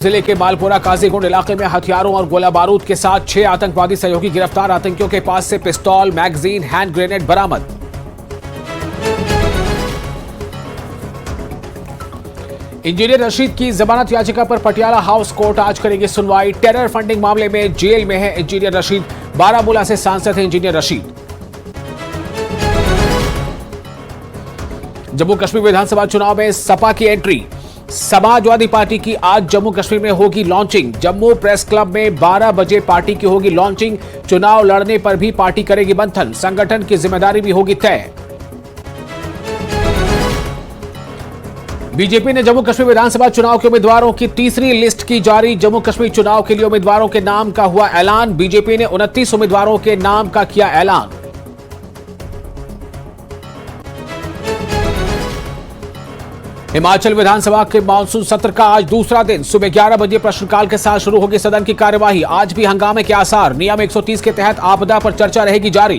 जिले के मालपुरा काजीगुंड इलाके में हथियारों और गोला बारूद के साथ 6 आतंकवादी सहयोगी गिरफ्तार। आतंकियों के पास से पिस्तौल, मैगजीन, हैंड ग्रेनेड बरामद। इंजीनियर रशीद की जमानत याचिका पर पटियाला हाउस कोर्ट आज करेगी सुनवाई। टेरर फंडिंग मामले में जेल में है इंजीनियर रशीद। बारामूला से सांसद है इंजीनियर रशीद। जम्मू कश्मीर विधानसभा चुनाव में सपा की एंट्री। समाजवादी पार्टी की आज जम्मू कश्मीर में होगी लॉन्चिंग। जम्मू प्रेस क्लब में 12 बजे पार्टी की होगी लॉन्चिंग। चुनाव लड़ने पर भी पार्टी करेगी मंथन। संगठन की जिम्मेदारी भी होगी तय। बीजेपी ने जम्मू कश्मीर विधानसभा चुनाव के उम्मीदवारों की तीसरी लिस्ट की जारी। जम्मू कश्मीर चुनाव के लिए उम्मीदवारों के नाम का हुआ ऐलान। बीजेपी ने 29 उम्मीदवारों के नाम का किया ऐलान। हिमाचल विधानसभा के मानसून सत्र का आज दूसरा दिन। सुबह 11 बजे प्रश्नकाल के साथ शुरू होगी सदन की कार्यवाही। आज भी हंगामे के आसार। नियम 130 के तहत आपदा पर चर्चा रहेगी जारी।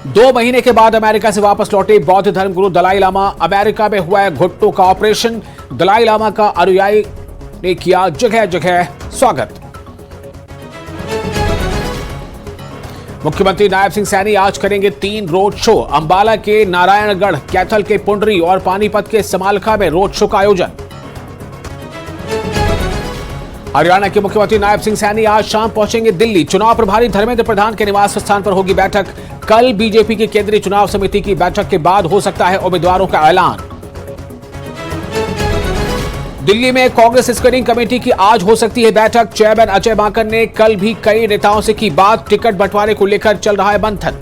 2 महीने के बाद अमेरिका से वापस लौटे बौद्ध धर्मगुरु दलाई लामा। अमेरिका में हुआ है घुटनों का ऑपरेशन। दलाई लामा का अनुयायी ने किया जगह जगह स्वागत। मुख्यमंत्री नायब सिंह सैनी आज करेंगे 3 रोड शो। अंबाला के नारायणगढ़, कैथल के पुंडरी और पानीपत के समालखा में रोड शो का आयोजन। हरियाणा के मुख्यमंत्री नायब सिंह सैनी आज शाम पहुंचेंगे दिल्ली। चुनाव प्रभारी धर्मेंद्र प्रधान के निवास स्थान पर होगी बैठक। कल बीजेपी की केंद्रीय चुनाव समिति की बैठक के बाद हो सकता है उम्मीदवारों का ऐलान। दिल्ली में कांग्रेस स्क्रीनिंग कमेटी की आज हो सकती है बैठक। चेयरमैन अजय माकन ने कल भी कई नेताओं से की बात। टिकट बंटवारे को लेकर चल रहा है मंथन।